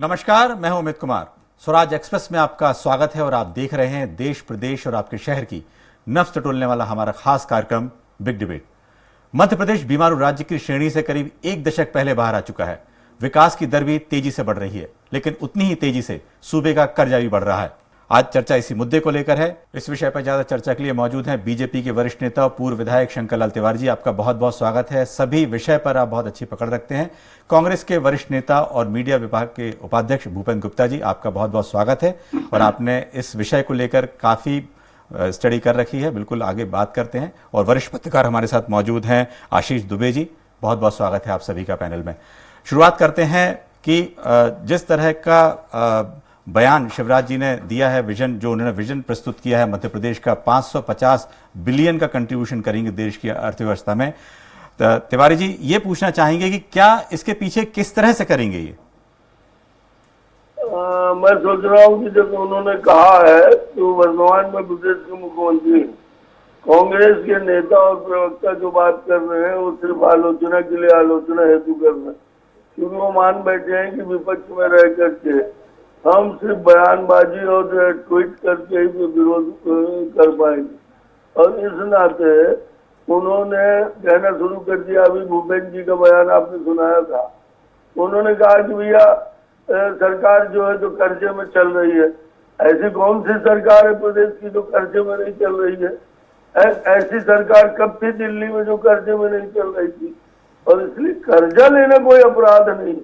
नमस्कार, मैं हूं अमित कुमार। स्वराज एक्सप्रेस में आपका स्वागत है और आप देख रहे हैं देश प्रदेश और आपके शहर की नब्ज टटोलने वाला हमारा खास कार्यक्रम बिग डिबेट। मध्य प्रदेश बीमारू राज्य की श्रेणी से करीब एक दशक पहले बाहर आ चुका है। विकास की दर भी तेजी से बढ़ रही है, लेकिन उतनी ही तेजी से सूबे का कर्जा भी बढ़ रहा है। आज चर्चा इसी मुद्दे को लेकर है। इस विषय पर ज्यादा चर्चा के लिए मौजूद हैं बीजेपी के वरिष्ठ नेता और पूर्व विधायक शंकर लाल तिवारी जी। आपका बहुत बहुत स्वागत है। सभी विषय पर आप बहुत अच्छी पकड़ रखते हैं। कांग्रेस के वरिष्ठ नेता और मीडिया विभाग के उपाध्यक्ष भूपेंद्र गुप्ता जी, आपका बहुत बहुत स्वागत है और आपने इस विषय को लेकर काफी स्टडी कर रखी है। बिल्कुल आगे बात करते हैं। और वरिष्ठ पत्रकार हमारे साथ मौजूद हैं आशीष दुबे जी, बहुत बहुत स्वागत है आप सभी का पैनल में। शुरुआत करते हैं कि जिस तरह का बयान शिवराज जी ने दिया है, विजन जो उन्होंने विजन प्रस्तुत किया है मध्य प्रदेश का 550 बिलियन का कंट्रीब्यूशन करेंगे देश की अर्थव्यवस्था में। तिवारी जी ये पूछना चाहेंगे कि क्या इसके पीछे किस तरह से करेंगे ये? मैं सोच रहा हूँ कि जब उन्होंने कहा है तो वर्तमान में प्रदेश के मुख्यमंत्री कांग्रेस के नेता और प्रवक्ता जो बात कर रहे हैं वो सिर्फ आलोचना के लिए आलोचना हेतु कर रहे हैं, क्योंकि वो मान बैठे हैं कि विपक्ष में रह करके हम सिर्फ बयानबाजी और ट्वीट करके ही विरोध कर पाएंगे। और इस नाते उन्होंने कहना शुरू कर दिया। अभी भूपेंद्र जी का बयान आपने सुनाया था, उन्होंने कहा कि भैया सरकार जो है तो कर्जे में चल रही है। ऐसी कौन सी सरकार है प्रदेश की जो कर्जे में नहीं चल रही है? ऐसी सरकार कब थी दिल्ली में जो कर्जे में नहीं चल रही थी? और इसलिए कर्जा लेना कोई अपराध नहीं।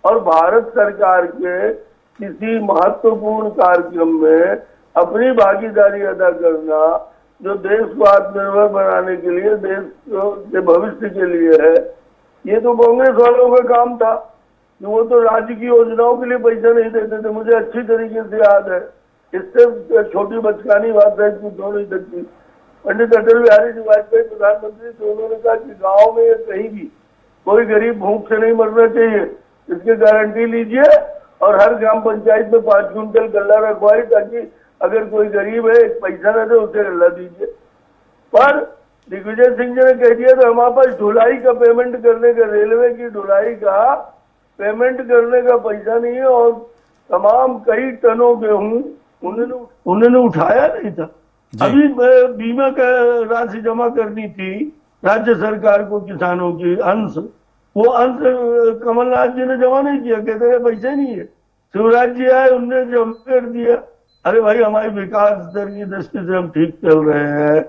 और भारत सरकार के किसी महत्वपूर्ण कार्यक्रम में अपनी भागीदारी अदा करना जो देश को आत्मनिर्भर बनाने के लिए, देश के भविष्य के लिए है, ये तो कांग्रेस वालों का काम था। वो तो राज्य की योजनाओं के लिए पैसा नहीं देते थे, मुझे अच्छी तरीके से याद है। इससे छोटी बचकानी बात है कि नहीं सकती। पंडित अटल बिहारी जी वाजपेयी प्रधानमंत्री थे, उन्होंने कहा कि गाँव में या कहीं भी कोई गरीब भूख से नहीं मरना चाहिए, इसकी गारंटी लीजिए और हर ग्राम पंचायत में 5 क्विंटल गल्ला रखवाई, ताकि अगर कोई गरीब है एक पैसा न दे उसे गल्ला दीजिए। पर दिग्विजय सिंह जी ने कह दिया तो हमारे पास ढुलाई का पेमेंट करने का, रेलवे की ढुलाई का पेमेंट करने का पैसा नहीं है। और तमाम कई टनों गेहूं उन्होंने उठाया नहीं था। अभी बीमा का राशि जमा करनी थी राज्य सरकार को, किसानों की अंश, वो अंश कमलनाथ जी ने जमा नहीं किया, कहते हैं पैसे नहीं है। शिवराज जी आए, उनने जमा कर दिया। अरे भाई, हमारी विकास दर की दृष्टि से हम ठीक चल रहे हैं,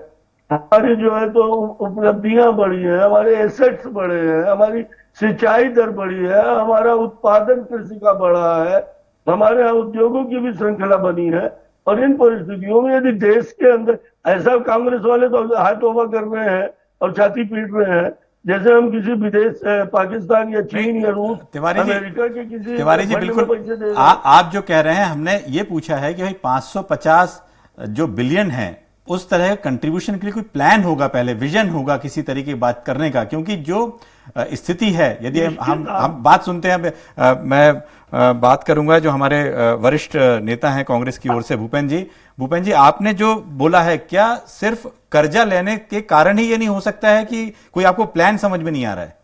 हमारी जो है तो उपलब्धियां बढ़ी है, हमारे एसेट्स बढ़े हैं, हमारी सिंचाई दर बढ़ी है, हमारा उत्पादन कृषि का बढ़ा है, हमारे यहाँ उद्योगों की भी श्रृंखला बनी है। और इन परिस्थितियों में यदि देश के अंदर ऐसा, कांग्रेस वाले तो हाथ तोबा कर रहे हैं और छाती पीट रहे हैं जैसे हम किसी विदेश, पाकिस्तान या चीन या रूस, अमेरिका के किसी। तिवारी जी बिल्कुल आप जो कह रहे हैं, हमने ये पूछा है कि भाई 550 जो बिलियन है उस तरह का कंट्रीब्यूशन के लिए कोई प्लान होगा, पहले विजन होगा किसी तरीके की बात करने का, क्योंकि जो स्थिति है, यदि हम बात सुनते हैं। मैं बात करूंगा जो हमारे वरिष्ठ नेता हैं कांग्रेस की ओर से भूपेंद्र जी, आपने जो बोला है, क्या सिर्फ कर्जा लेने के कारण ही ये नहीं हो सकता है कि कोई आपको प्लान समझ में नहीं आ रहा है?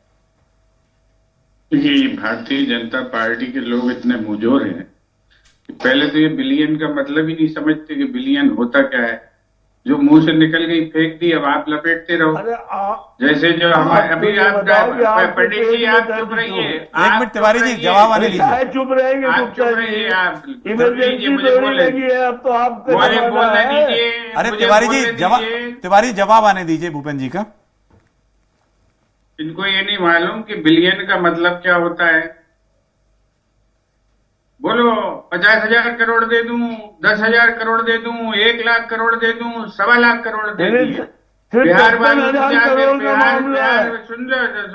देखिए, भारतीय जनता पार्टी के लोग इतने मुंहजोर हैं कि पहले तो ये बिलियन का मतलब ही नहीं समझते कि बिलियन होता क्या है। जो मुंह से निकल गई फेंक दी, अब आप लपेटते रहो। जैसे जो हमारे अभी आप पंडित जी, आप चुप रहिए। 1 मिनट तिवारी जी, जवाब आने दीजिए। चुप रहेंगे, आप चुप रहिए। आप इमरजेंसी मुझे लगी है, अब तो आप बोलने दीजिए। अरे तिवारी जी जवाब आने दीजिए भूपेंद्र जी का। इनको ये नहीं मालूम कि बिलियन का मतलब क्या होता है। बोलो, 50,000 करोड़ दे दूं, 10,000 करोड़ दे दूं, 1 लाख करोड़ दे दूं, 1.25 लाख करोड़ दे दिए। बिहार वालों सुन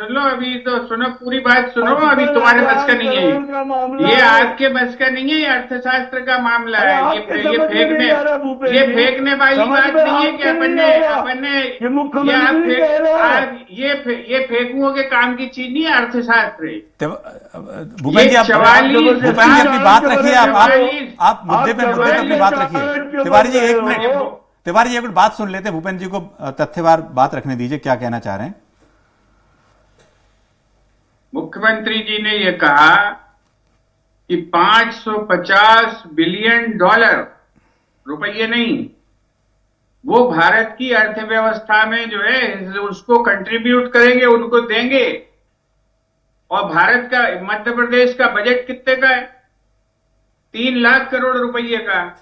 लो, अभी तो सुनो, पूरी बात सुनो। अभी तुम्हारे बस का नहीं है ये, आपके बस का नहीं है, ये अर्थशास्त्र का मामला है। ये फेंकने वाली बात नहीं है कि ये फेंकुओं के काम की चीज नहीं है, अर्थशास्त्र। भूपेंद्र जी अपनी बात रखिए, आप मुद्दे पे अपनी बात रखिए। तिवारी जी एक मिनट बात सुन लेते हैं, भूपेंद्र जी को तथ्यवार बात रखने दीजिए, क्या कहना चाह रहे हैं? मुख्यमंत्री जी ने यह कहा कि 550 बिलियन डॉलर, रुपये नहीं, वो भारत की अर्थव्यवस्था में जो है उसको कंट्रीब्यूट करेंगे, उनको देंगे। और भारत का, मध्य प्रदेश का बजट कितने का है? 3 लाख करोड़ रुपये का।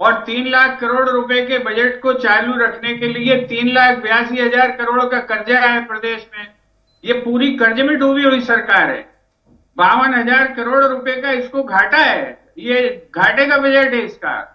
और 3 लाख करोड़ रुपए के बजट को चालू रखने के लिए 3,82,000 करोड़ का कर्जा है प्रदेश में। ये पूरी कर्ज में डूबी हुई सरकार है। 52,000 करोड़ रुपए का इसको घाटा है, ये घाटे का बजट है इसका।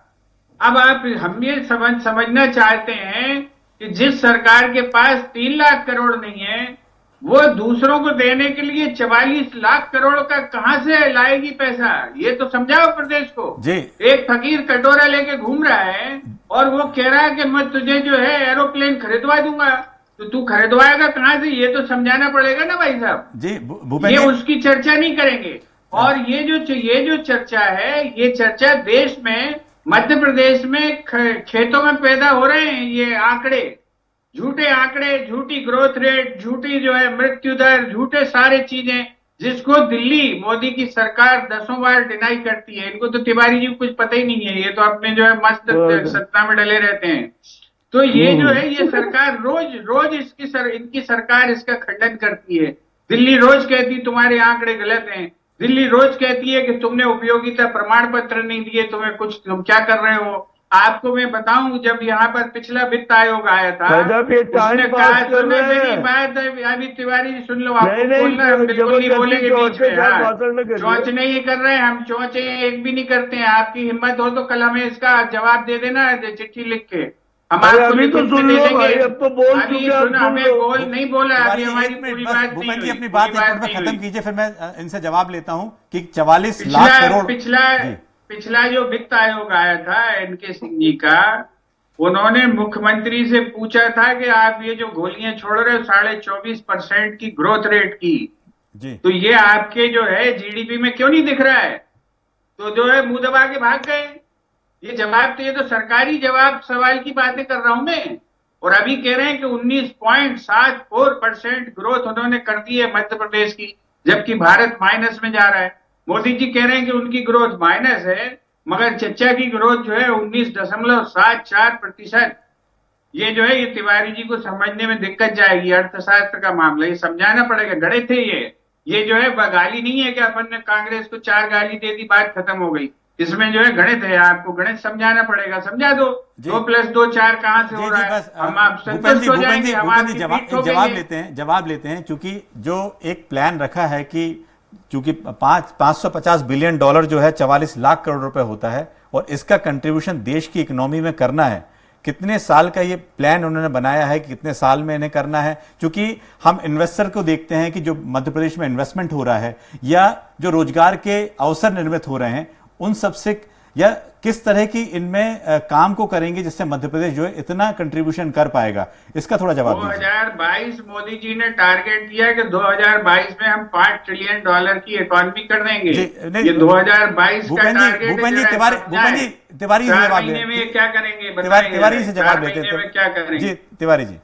अब आप हम ये समझना चाहते हैं कि जिस सरकार के पास 3 लाख करोड़ नहीं है, वो दूसरों को देने के लिए 44 लाख करोड़ का कहां से लाएगी पैसा? ये तो समझाओ प्रदेश को जी। एक फकीर कटोरा लेके घूम रहा है और वो कह रहा है कि मैं तुझे जो है एरोप्लेन खरीदवा दूंगा, तो तू खरीदवाएगा कहां से? ये तो समझाना पड़ेगा ना भाई साहब जी। ये उसकी चर्चा नहीं करेंगे। और ये जो चर्चा है, ये चर्चा देश में, मध्य प्रदेश में खेतों में पैदा हो रहे हैं ये आंकड़े, झूठे आंकड़े, झूठी ग्रोथ रेट, झूठी जो है मृत्यु दर, झूठे सारे चीजें, जिसको दिल्ली मोदी की सरकार 10 बार डिनाई करती है। इनको तो तिवारी जी को कुछ पता ही नहीं है, ये तो अपने जो है मस्त सत्ता में डले रहते हैं। तो ये जो है ये सरकार रोज रोज इनकी सरकार इसका खंडन करती है। दिल्ली रोज कहती है तुम्हारे आंकड़े गलत हैं, दिल्ली रोज कहती है कि तुमने उपयोगिता प्रमाण पत्र नहीं दिए, तुम क्या कर रहे हो। आपको मैं बताऊं, जब यहाँ पर पिछला वित्त आयोग आया था, उसने कहा, सुने मेरी बात, अभी तिवारी जी सुन लो, आपको बोलना है, बिल्कुल नहीं बोलेंगे बीच में। हाँ, चौंच नहीं कर रहे हम, चौंचे एक भी नहीं करते हैं। आपकी हिम्मत हो तो कल हमें इसका जवाब दे देना, चिट्ठी लिख के हम आपको अभी तो सुन लो भाई, अब तो बोल चुके हैं, हमें बोल नहीं बोला, अभी हमारी पूरी बात नहीं हुई। अपनी बात खत्म कीजिए, फिर मैं इनसे जवाब लेता हूँ कि 44 लाख करोड़ पिछला जो वित्त आयोग आया था एनके सिंह जी का, उन्होंने मुख्यमंत्री से पूछा था कि आप ये जो गोलियां छोड़ रहे हो 24.25% की ग्रोथ रेट की जी, तो ये आपके जो है जीडीपी में क्यों नहीं दिख रहा है? तो जो है मुंह दबा के भाग गए। ये जवाब तो, ये तो सरकारी जवाब सवाल की बातें कर रहा हूं मैं। और अभी कह रहे हैं कि 19.74% ग्रोथ उन्होंने कर दी है मध्य प्रदेश की, जबकि भारत माइनस में जा रहा है। मोदी जी कह रहे हैं कि उनकी ग्रोथ माइनस है, मगर चच्चा की ग्रोथ जो है 19.74%। ये जो है ये तिवारी जी को समझने में दिक्कत जाएगी, अर्थशास्त्र का मामला, ये समझाना पड़ेगा। गणित है ये जो है गाली नहीं है कि अपन ने कांग्रेस को 4 गाली दे दी, बात खत्म हो गई। इसमें जो है गणित है, आपको गणित समझाना पड़ेगा, समझा दो। 2 + 2 4 कहां से हो रहा है? हम आप संतुष्ट हो जाएंगे, जवाब लेते हैं। चूंकि जो एक प्लान रखा है कि चूंकि 550 बिलियन डॉलर जो है 44 लाख करोड़ रुपए होता है, और इसका कंट्रीब्यूशन देश की इकोनॉमी में करना है, कितने साल का ये प्लान उन्होंने बनाया है कि कितने साल में इन्हें करना है? क्योंकि हम इन्वेस्टर को देखते हैं कि जो मध्य प्रदेश में इन्वेस्टमेंट हो रहा है या जो रोजगार के अवसर निर्मित हो रहे हैं, उन सबसे या किस तरह की इनमें काम को करेंगे जिससे मध्य प्रदेश जो है इतना कंट्रीब्यूशन कर पाएगा, इसका थोड़ा जवाब दीजिए। 2022 मोदी जी ने टारगेट दिया कि 2022 में हम $5 ट्रिलियन की इकोनॉमी कर देंगे। ये 2022 का टारगेट है। भूपेन जी तिवारी से जवाब महीने में क्या करेंगे? तिवारी से जवाब लेते हैं, क्या करेंगे जी तिवारी जी।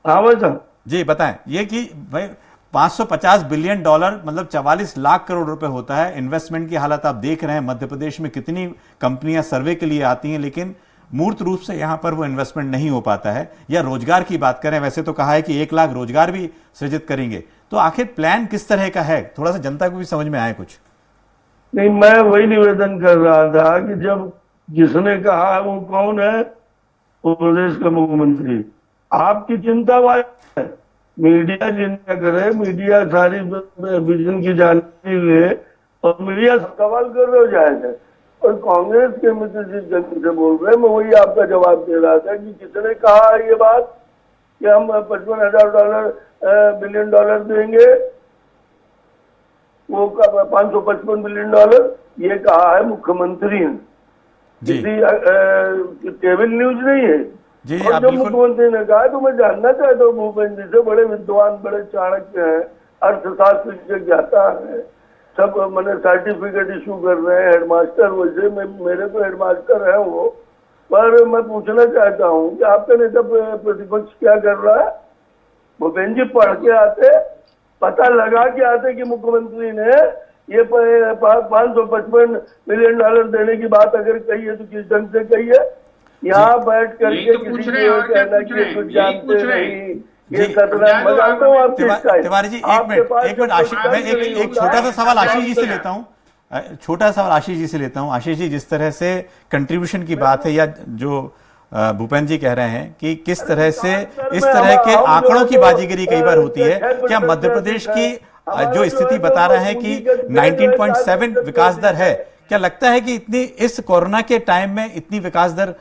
हाँ जी बताएं, ये कि भाई 550 बिलियन डॉलर मतलब 44 लाख करोड़ रुपए होता है। इन्वेस्टमेंट की हालत आप देख रहे हैं, मध्य प्रदेश में कितनी कंपनियां सर्वे के लिए आती हैं, लेकिन मूर्त रूप से यहां पर वो इन्वेस्टमेंट नहीं हो पाता है। या रोजगार की बात करें, वैसे तो कहा है कि 1 लाख रोजगार भी सृजित करेंगे, तो आखिर प्लान किस तरह का है? थोड़ा सा जनता को भी समझ में आए कुछ। नहीं, मैं वही निवेदन कर रहा था कि जब जिसने कहा वो कौन है? वो प्रदेश का मुख्यमंत्री। आपकी चिंता है, मीडिया चिंता करे, मीडिया सारी विजन की जानकारी ले, और मीडिया सवाल कर रहे हो जाएगा। और कांग्रेस के मित्र जिस गति से बोल रहे हैं, मैं वही आपका जवाब दे रहा था कि किसने कहा ये बात कि हम 55,000 बिलियन डॉलर देंगे, वो 555 बिलियन डॉलर, ये कहा है मुख्यमंत्री ने, किसी केबल न्यूज नहीं है। जी, और जब मुख्यमंत्री ने कहा, तो मैं जानना चाहता हूँ भूपेंद्र जी से, बड़े विद्वान, बड़े चाणक्य हैं, अर्थशास्त्र के ज्ञाता है, सब मैंने सर्टिफिकेट इशू कर रहे हैं, हेडमास्टर, वैसे मेरे तो हेडमास्टर है वो। पर मैं पूछना चाहता हूँ कि आपका नेता प्रतिपक्ष क्या कर रहा है? भूपेंद्र जी पढ़ के आते, पता लगा के आते कि मुख्यमंत्री ने ये 555 मिलियन डॉलर देने की बात अगर कही है तो किस ढंग से कही है? यहाँ बैठ करके तो किसी को कहना कि ये कुछ जानते नहीं, ये खतरा। जादू बताता हूँ आपकी स्टाइल। तिवारी जी, एक आपके पास मिनट आशीष, मैं एक छोटा सा सवाल आशीष जी से लेता हूँ। छोटा सवाल आशीष जी से लेता हूँ। आशीष जी, जिस तरह से कंट्रीब्यूशन की बात है, या जो भूपेंद्र जी कह रहे हैं कि किस तरह से इस तरह के आंकड़ों की बाजीगरी कई बार होती है, क्या मध्य प्रदेश की जो स्थिति बता रहे हैं कि 19.7 विकास दर है, क्या लगता है कि इतनी इस कोरोना के टाइम में इतनी विकास दर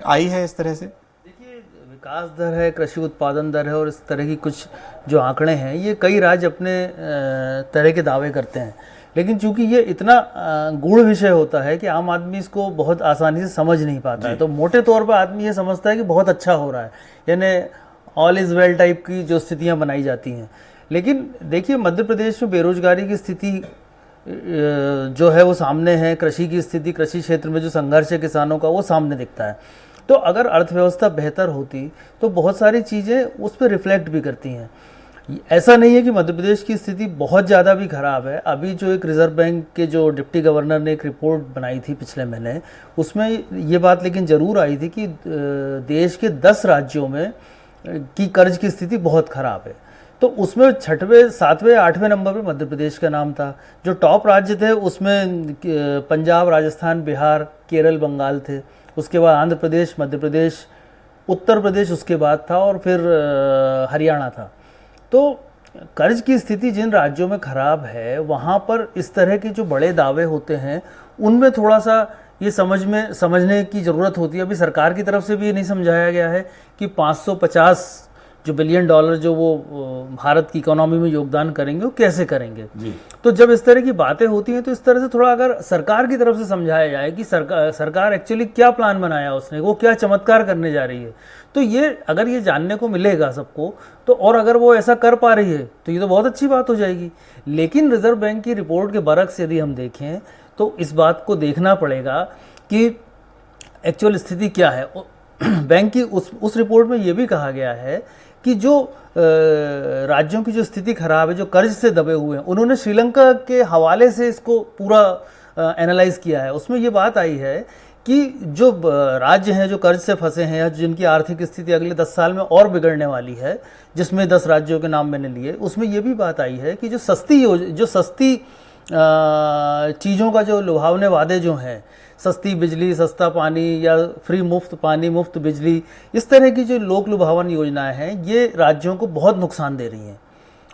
आई है इस तरह से? देखिए, विकास दर है, कृषि उत्पादन दर है, और इस तरह की कुछ जो आंकड़े हैं, ये कई राज्य अपने तरह के दावे करते हैं, लेकिन चूंकि ये इतना गूढ़ विषय होता है कि आम आदमी इसको बहुत आसानी से समझ नहीं पाता है। तो मोटे तौर पर आदमी ये समझता है कि बहुत अच्छा हो रहा है, यानी ऑल इज वेल टाइप की जो स्थितियां बनाई जाती हैं। लेकिन देखिए, मध्य प्रदेश में बेरोजगारी की स्थिति जो है वो सामने है, कृषि की स्थिति, कृषि क्षेत्र में जो संघर्ष है किसानों का, वो सामने दिखता है। तो अगर अर्थव्यवस्था बेहतर होती तो बहुत सारी चीज़ें उस पर रिफ्लेक्ट भी करती हैं। ऐसा नहीं है कि मध्य प्रदेश की स्थिति बहुत ज़्यादा भी खराब है। अभी जो एक रिजर्व बैंक के जो डिप्टी गवर्नर ने एक रिपोर्ट बनाई थी पिछले महीने, उसमें ये बात लेकिन ज़रूर आई थी कि देश के 10 राज्यों में की कर्ज की स्थिति बहुत ख़राब है। तो उसमें 6वें, 7वें, 8वें नंबर पे मध्य प्रदेश का नाम था। जो टॉप राज्य थे उसमें पंजाब, राजस्थान, बिहार, केरल, बंगाल थे। उसके बाद आंध्र प्रदेश, मध्य प्रदेश, उत्तर प्रदेश उसके बाद था, और फिर हरियाणा था। तो कर्ज की स्थिति जिन राज्यों में खराब है, वहाँ पर इस तरह के जो बड़े दावे होते हैं, उनमें थोड़ा सा ये समझने की ज़रूरत होती है। अभी सरकार की तरफ से भी ये नहीं समझाया गया है कि 550 जो बिलियन डॉलर जो वो भारत की इकोनॉमी में योगदान करेंगे, वो कैसे करेंगे जी। तो जब इस तरह की बातें होती हैं, तो इस तरह से थोड़ा अगर सरकार की तरफ से समझाया जाए कि सरकार एक्चुअली क्या प्लान बनाया उसने, वो क्या चमत्कार करने जा रही है, तो ये अगर ये जानने को मिलेगा सबको, तो और अगर वो ऐसा कर पा रही है तो ये तो बहुत अच्छी बात हो जाएगी। लेकिन रिजर्व बैंक की रिपोर्ट के बरक्स यदि हम देखें तो इस बात को देखना पड़ेगा कि एक्चुअल स्थिति क्या है। बैंक की उस रिपोर्ट में ये भी कहा गया है कि जो राज्यों की जो स्थिति खराब है, जो कर्ज से दबे हुए हैं, उन्होंने श्रीलंका के हवाले से इसको पूरा एनालाइज किया है। उसमें ये बात आई है कि जो राज्य हैं जो कर्ज से फंसे हैं, या जिनकी आर्थिक स्थिति अगले 10 साल में और बिगड़ने वाली है, जिसमें 10 राज्यों के नाम मैंने लिए, उसमें ये भी बात आई है कि जो सस्ती चीज़ों का जो लुभावने वादे जो हैं, सस्ती बिजली, सस्ता पानी, या फ्री मुफ्त पानी, मुफ्त बिजली, इस तरह की जो लोक लुभावन योजनाएं हैं, ये राज्यों को बहुत नुकसान दे रही हैं,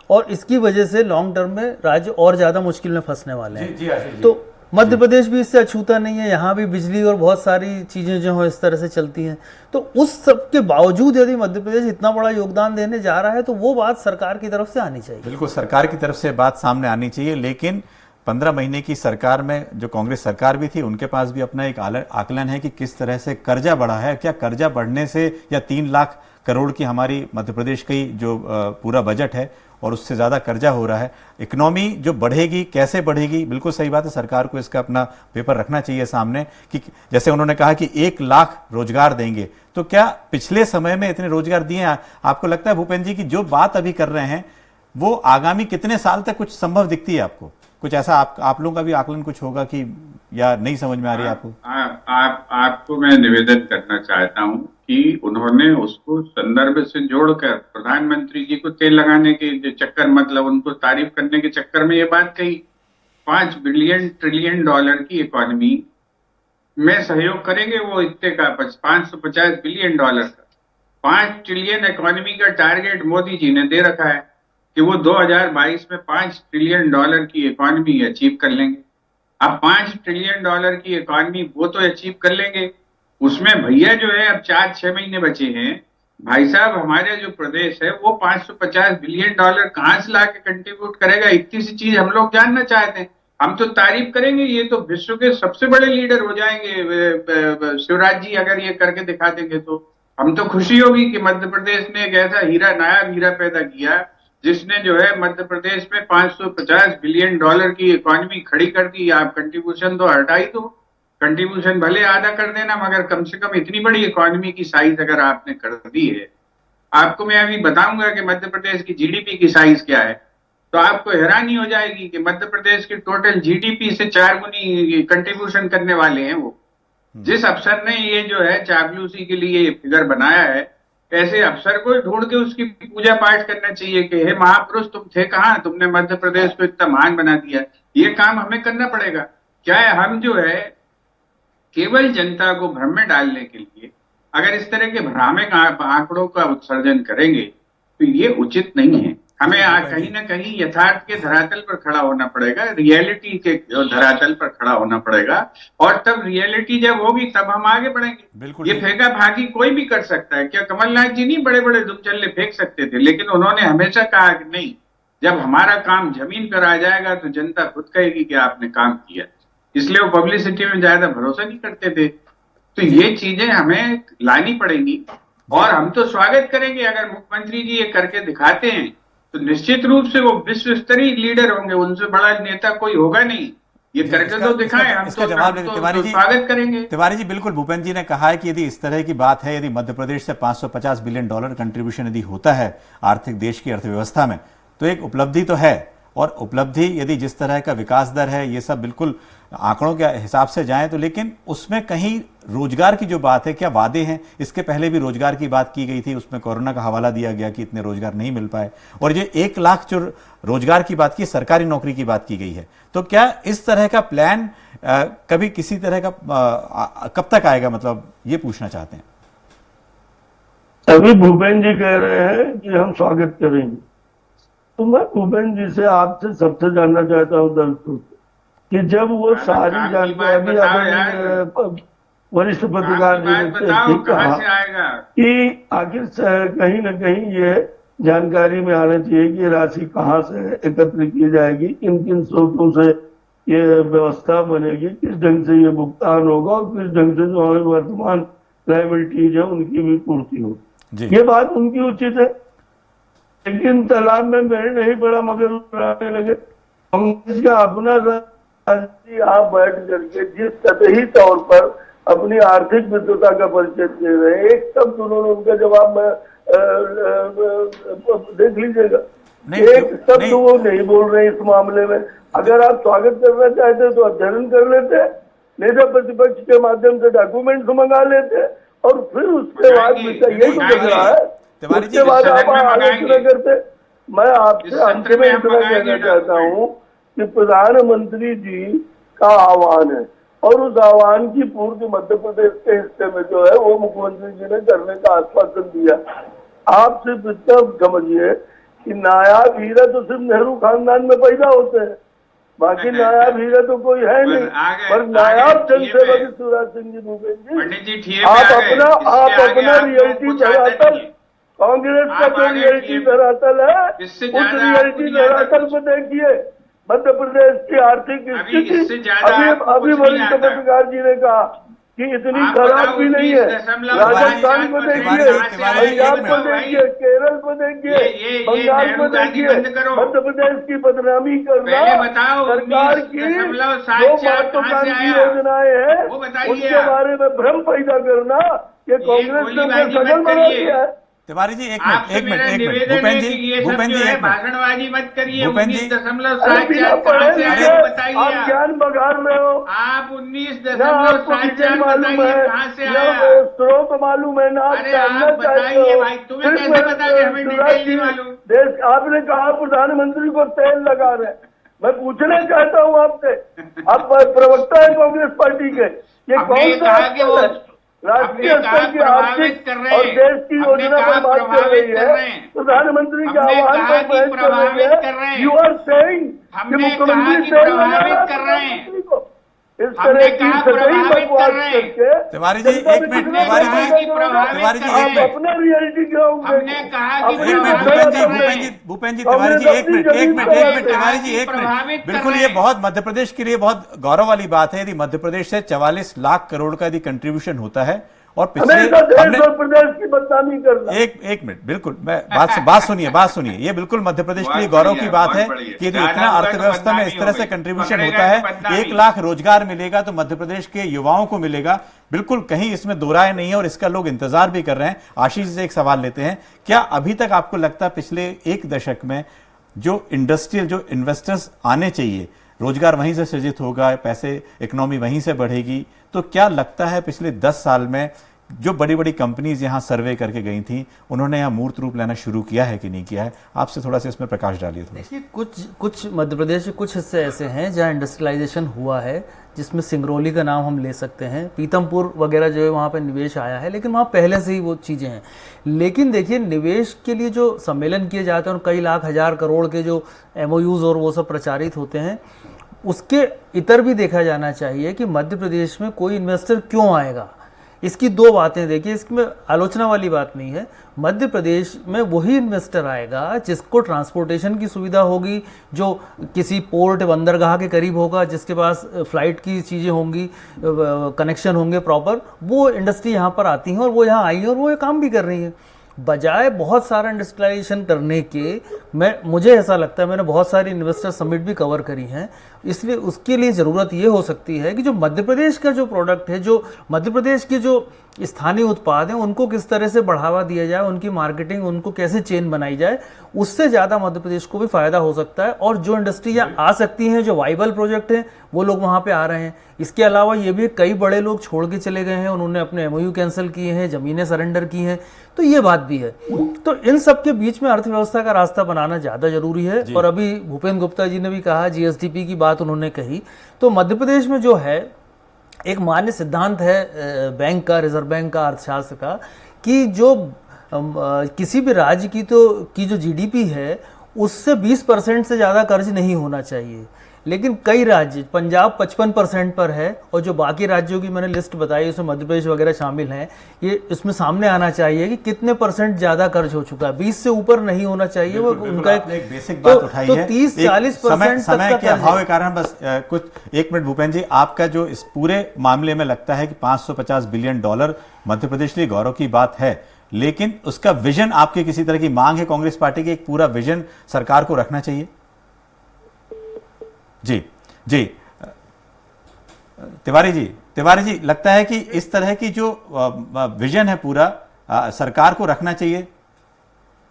और इसकी वजह से लॉन्ग टर्म में राज्य और ज़्यादा मुश्किल में फंसने वाले हैं। तो मध्य प्रदेश भी इससे अछूता नहीं है। यहाँ भी बिजली और बहुत सारी चीज़ें जो हैं इस तरह से चलती हैं। तो उस सब के बावजूद यदि मध्य प्रदेश इतना बड़ा योगदान देने जा रहा है, तो वो बात सरकार की तरफ से आनी चाहिए। बिल्कुल, सरकार की तरफ से बात सामने आनी चाहिए। लेकिन 15 महीने की सरकार में जो कांग्रेस सरकार भी थी, उनके पास भी अपना एक आकलन है कि किस तरह से कर्जा बढ़ा है। क्या कर्जा बढ़ने से, या 3 लाख करोड़ की हमारी मध्य प्रदेश की जो पूरा बजट है, और उससे ज़्यादा कर्जा हो रहा है, इकोनॉमी जो बढ़ेगी, कैसे बढ़ेगी? बिल्कुल सही बात है, सरकार को इसका अपना पेपर रखना चाहिए सामने कि जैसे उन्होंने कहा कि 1 लाख रोजगार देंगे, तो क्या पिछले समय में इतने रोजगार दिए? आपको लगता है भूपेंद्र जी की जो बात अभी कर रहे हैं, वो आगामी कितने साल तक कुछ संभव दिखती है आपको? कुछ ऐसा आप लोगों का भी आकलन कुछ होगा कि, या नहीं समझ में आ रही है आपको? आपको मैं निवेदन करना चाहता हूं कि उन्होंने उसको संदर्भ से जोड़कर प्रधानमंत्री जी को तेल लगाने के जो चक्कर, मतलब उनको तारीफ करने के चक्कर में ये बात कही। 5 बिलियन ट्रिलियन डॉलर की इकोनॉमी में सहयोग करेंगे, वो इतने का 550 बिलियन डॉलर का 5 ट्रिलियन इकोनॉमी का टारगेट मोदी जी ने दे रखा है कि वो 2022 में 5 ट्रिलियन डॉलर की इकोनॉमी अचीव कर लेंगे। अब 5 ट्रिलियन डॉलर की इकोनॉमी वो तो अचीव कर लेंगे, उसमें भैया जो है अब 4-6 महीने बचे हैं। भाई साहब, हमारे जो प्रदेश है वो 550 बिलियन डॉलर कहाँ से ला के कंट्रीब्यूट करेगा? इतनी सी चीज हम लोग जानना चाहते हैं। हम तो तारीफ करेंगे, ये तो विश्व के सबसे बड़े लीडर हो जाएंगे शिवराज जी अगर ये करके दिखा देंगे, तो हम तो खुशी होगी कि मध्य प्रदेश ने एक ऐसा हीरा, नायाब हीरा पैदा किया जिसने जो है मध्य प्रदेश में 550 बिलियन डॉलर की इकोनॉमी खड़ी कर दी। आप कंट्रीब्यूशन तो हटा ही दो, कंट्रीब्यूशन भले आधा कर देना, मगर कम से कम इतनी बड़ी इकोनॉमी की साइज अगर आपने कर दी है। आपको मैं अभी बताऊंगा कि मध्य प्रदेश की जीडीपी की साइज क्या है। तो आपको हैरानी हो जाएगी कि मध्य प्रदेश की टोटल जीडीपी से 4 गुनी कंट्रीब्यूशन करने वाले हैं वो। जिस अफसर ने ये जो है चापलूसी के लिए फिगर बनाया है, ऐसे अफसर को ढूंढ के उसकी पूजा पाठ करना चाहिए कि हे महापुरुष तुम थे कहाँ, तुमने मध्य प्रदेश को इतना महान बना दिया। ये काम हमें करना पड़ेगा। क्या है, हम जो है केवल जनता को भ्रम में डालने के लिए अगर इस तरह के भ्रामक आंकड़ों का उत्सर्जन करेंगे तो ये उचित नहीं है। हमें कहीं ना कहीं यथार्थ के धरातल पर खड़ा होना पड़ेगा, रियलिटी के धरातल पर खड़ा होना पड़ेगा, और तब रियलिटी जब होगी तब हम आगे बढ़ेंगे। ये फेंका भागी कोई भी कर सकता है। क्या कमलनाथ जी नहीं बड़े बड़े दुमचल्ले फेंक सकते थे, लेकिन उन्होंने हमेशा कहा कि नहीं, जब हमारा काम जमीन पर आ जाएगा तो जनता खुद कहेगी कि आपने काम किया। इसलिए वो पब्लिसिटी में ज्यादा भरोसा नहीं करते थे। तो ये चीजें हमें लानी पड़ेंगी और हम तो स्वागत करेंगे अगर मुख्यमंत्री जी ये करके दिखाते हैं तो निश्चित रूप से वो विश्व स्तरीय लीडर होंगे, उनसे बड़ा नेता कोई होगा नहीं। ये करके तो दिखाएं, हम तो स्वागत करेंगे। तिवारी जी, बिल्कुल भूपेंद्र जी ने कहा है कि यदि इस तरह की बात है, यदि मध्य प्रदेश से $550 बिलियन कंट्रीब्यूशन यदि होता है आर्थिक देश की अर्थव्यवस्था में, तो एक उपलब्धि तो है। और उपलब्धि यदि जिस तरह का विकास दर है, ये सब बिल्कुल आंकड़ों के हिसाब से जाएं तो, लेकिन उसमें कहीं रोजगार की जो बात है, क्या वादे हैं? इसके पहले भी रोजगार की बात की गई थी, उसमें कोरोना का हवाला दिया गया कि इतने रोजगार नहीं मिल पाए, और ये 1 लाख जो रोजगार की बात की, सरकारी नौकरी की बात की गई है। तो क्या इस तरह का प्लान कभी किसी तरह का कब तक आएगा, मतलब ये पूछना चाहते हैं। अभी भूपेंद्र जी कह रहे हैं कि हम स्वागत करेंगे, तो मैं भूपेंद्र जी से आपसे सबसे जानना चाहता हूँ दर्शकों कि जब वो सारी जानकारी अभी वरिष्ठ पत्रकार जी ने कहा कि आखिर कहीं ना कहीं ये जानकारी में आना चाहिए कि राशि कहाँ से एकत्र की जाएगी, किन किन स्रोतों से ये व्यवस्था बनेगी, किस ढंग से ये भुगतान होगा और किस ढंग से जो वर्तमान लायबिलिटीज है उनकी भी पूर्ति होगी। ये बात उनकी उचित है, लेकिन तालाब में मेरे नहीं पड़ा मगर उड़ाने लगे। कांग्रेस का अपना आप बैठ करके जिस सतही तौर पर अपनी आर्थिक विद्वता का परिचय दे रहे हैं, एक शब्द उन्होंने उनका जवाब में देख लीजिएगा, एक शब्द वो नहीं बोल रहे इस मामले में। अगर आप स्वागत करना चाहते तो अध्ययन कर लेते, नेता प्रतिपक्ष के माध्यम से डॉक्यूमेंट्स मंगा लेते और फिर उसके बाद यही तो दिख रहा है, उसके बाद आप आलोचना करते। मैं आपसे अंत में इतना कहना चाहता हूँ कि प्रधानमंत्री जी का आह्वान है और उस आह्वान की पूर्ति मध्य प्रदेश के हिस्से में जो है वो मुख्यमंत्री जी ने करने का आश्वासन दिया। आप सिर्फ इतना समझिए कि नायाब हीरा तो सिर्फ नेहरू खानदान में पैदा होते हैं, बाकी नायाब हीरा तो कोई है नहीं। पर नायाब जनसेवक शिवराज सिंह जी, भूपेंद्र जी, आप अपना रियलिटी धरातल, कांग्रेस का जो रियलिटी धरातल है उस रियलिटी धरातल को देखिए। मध्य प्रदेश की आर्थिक स्थिति अभी वरिष्ठ पत्रकार जी ने कहा कि इतनी खराब भी नहीं है। राजस्थान को देखिए, पंजाब को देखिए, केरल को देखिए, बंगाल को देखिए। मध्य प्रदेश की बदनामी करना सरकार की जो महत्वाकांक्षी योजनाएं हैं उनके बारे में भ्रम पैदा करना, ये कांग्रेस ने सफल बना दिया है। तिवारी जी एक मिनट भूपेंद्र जी भाषणबाजी मत करिए। भूपेंद्र जी आप ज्ञान बघार में हो, आप 19.74 मालूम है, कहाँ से आया स्रोत मालूम है ना, आप बताइए भाई, तुम्हें कैसे बताइए, हमें डिटेल नहीं मालूम। देश आपने कहा प्रधानमंत्री को तेल लगा रहे, मैं पूछना चाहता हूँ आपसे, आप प्रवक्ता है कांग्रेस पार्टी के, ये कौन सा राष्ट्रीय स्तर की आर्थिक और देश की योजना पर बात कर रही है, प्रधानमंत्री के आह्वान पर बहस कर रही है। यू आर सेइंग कि मुख्यमंत्री तेल लगा कर रहे हैं, इस तरह की सही बकवास करके। तिवारी जी एक मिनट, तिवारी जी अपना रियलिटी भूपेंद्र जी तिवारी जी एक मिनट तिवारी जी एक मिनट। बिल्कुल ये बहुत मध्य प्रदेश के लिए बहुत गौरव वाली बात है यदि मध्य प्रदेश से 44 लाख करोड़ का यदि कंट्रीब्यूशन होता है और पिछले प्रदेश की बदनामी करना। एक मिनट, बिल्कुल मैं बात सुनिए, ये बिल्कुल मध्य प्रदेश के लिए गौरव की बात है कि यदि इतना अर्थव्यवस्था में इस तरह से कंट्रीब्यूशन होता है, 1 लाख रोजगार मिलेगा तो मध्य प्रदेश के युवाओं को मिलेगा, बिल्कुल कहीं इसमें दो राय नहीं है और इसका लोग इंतजार भी कर रहे हैं। आशीष से एक सवाल लेते हैं, क्या अभी तक आपको लगता है पिछले 1 दशक में जो इंडस्ट्रियल, जो इन्वेस्टर्स आने चाहिए, रोजगार वहीं से सृजित होगा, पैसे, इकोनॉमी वहीं से बढ़ेगी। तो क्या लगता है पिछले 10 साल में जो बड़ी बड़ी कंपनीज यहाँ सर्वे करके गई थी, उन्होंने यहाँ मूर्त रूप लेना शुरू किया है कि नहीं किया है? आपसे थोड़ा सा इसमें प्रकाश डालिए। देखिए, कुछ मध्य प्रदेश के कुछ हिस्से ऐसे हैं जहाँ इंडस्ट्रियलाइजेशन हुआ है, जिसमें सिंगरौली का नाम हम ले सकते हैं, पीतमपुर वगैरह जो है वहाँ पे निवेश आया है, लेकिन वहाँ पहले से ही वो चीज़ें हैं। लेकिन देखिए, निवेश के लिए जो सम्मेलन किए जाते हैं और कई लाख हजार करोड़ के जो MOUs और वो सब प्रचारित होते हैं, उसके इतर भी देखा जाना चाहिए कि मध्य प्रदेश में कोई इन्वेस्टर क्यों आएगा। इसकी दो बातें देखिए, इसमें आलोचना वाली बात नहीं है। मध्य प्रदेश में वही इन्वेस्टर आएगा जिसको ट्रांसपोर्टेशन की सुविधा होगी, जो किसी पोर्ट बंदरगाह के करीब होगा, जिसके पास फ्लाइट की चीज़ें होंगी, कनेक्शन होंगे प्रॉपर, वो इंडस्ट्री यहाँ पर आती हैं और वो यहाँ आई हैं और वो ये काम भी कर रही हैं। बजाय बहुत सारा इंडस्ट्रियलाइजेशन करने के, मुझे ऐसा लगता है, मैंने बहुत सारी इन्वेस्टर समिट भी कवर करी हैं, इसलिए उसके लिए ज़रूरत ये हो सकती है कि जो मध्य प्रदेश का जो प्रोडक्ट है, जो मध्य प्रदेश के जो स्थानीय उत्पाद हैं, उनको किस तरह से बढ़ावा दिया जाए, उनकी मार्केटिंग, उनको कैसे चेन बनाई जाए, उससे ज़्यादा मध्य प्रदेश को भी फ़ायदा हो सकता है। और जो इंडस्ट्री यहाँ आ सकती हैं, जो वाइबल प्रोजेक्ट हैं, वो लोग वहाँ पे आ रहे हैं। इसके अलावा ये भी कई बड़े लोग छोड़ के चले गए हैं, उन्होंने अपने MOU कैंसिल किए हैं, ज़मीनें सरेंडर की हैं, तो ये बात भी है। तो इन सब के बीच में अर्थव्यवस्था का रास्ता बनाना ज़्यादा जरूरी है। और अभी भूपेंद्र गुप्ता जी ने भी कहा, GSDP की बात उन्होंने कही, तो मध्य प्रदेश में जो है एक मान्य सिद्धांत है बैंक का, रिजर्व बैंक का, अर्थशास्त्र का, कि जो किसी भी राज्य की जो GDP है, उससे 20% से ज़्यादा कर्ज नहीं होना चाहिए। लेकिन कई राज्य, पंजाब 55% पर है, और जो बाकी राज्यों की मैंने लिस्ट बताई उसमें मध्य प्रदेश वगैरह शामिल हैं, ये इसमें सामने आना चाहिए कि कितने % ज़्यादा कर्ज हो चुका है। 20 से ऊपर नहीं होना चाहिए। वो उनका एक बेसिक बात उठाई है। 30-40% समय के अभाव के कारण बस कुछ 1 मिनट भूपेंद्र जी, आपका जो इस पूरे मामले में लगता है कि $550 बिलियन मध्य प्रदेश के लिए गौरव की बात है, लेकिन उसका विजन, आपकी किसी तरह की मांग है कांग्रेस पार्टी की, एक पूरा विजन सरकार को रखना चाहिए? जी तिवारी जी, लगता है कि इस तरह की जो विजन है पूरा सरकार को रखना चाहिए?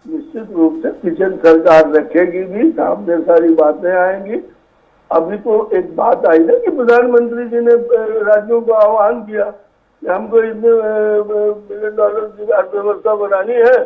निश्चित रूप से विजन सरकार रखेगी भी, सामने सारी बातें आएंगी। अभी तो एक बात आई ना कि प्रधानमंत्री जी ने राज्यों को आह्वान किया कि हमको इतने $1 बिलियन की अर्थव्यवस्था बनानी है,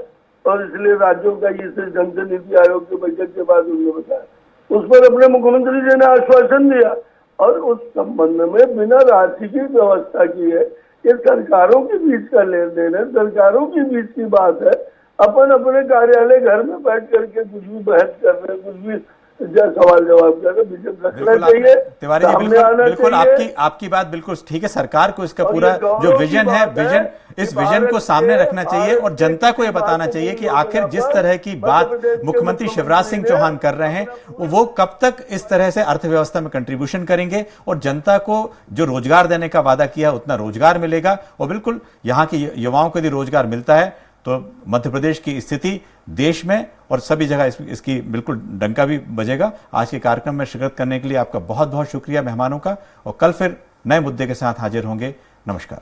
और इसलिए राज्यों का इस ढंग से नीति आयोग के बजट के बाद उन्होंने बताया। उस पर अपने मुख्यमंत्री जी ने आश्वासन दिया, और उस संबंध में बिना राशि की व्यवस्था की है। ये सरकारों के बीच का लेन देन है, सरकारों के बीच की बात है। अपन अपने कार्यालय घर में बैठ करके कुछ भी बहस कर रहे हैं, कुछ भी सवाल जवाब कर रहे हैं, विजन रखना चाहिए। तिवारी जी, बिल्कुल आपकी बात बिल्कुल ठीक है। सरकार को इसका पूरा जो विजन है, इस विजन को सामने रखना चाहिए, और जनता को यह बताना चाहिए कि आखिर जिस तरह की बात मुख्यमंत्री शिवराज सिंह चौहान कर रहे हैं, वो कब तक इस तरह से अर्थव्यवस्था में कंट्रीब्यूशन करेंगे, और जनता को जो रोजगार देने का वादा किया उतना रोजगार मिलेगा। और बिल्कुल यहाँ के युवाओं को यदि रोजगार मिलता है तो मध्य प्रदेश की स्थिति देश में और सभी जगह इसकी बिल्कुल डंका भी बजेगा। आज के कार्यक्रम में शिरकत करने के लिए आपका बहुत बहुत शुक्रिया मेहमानों का, और कल फिर नए मुद्दे के साथ हाजिर होंगे। नमस्कार।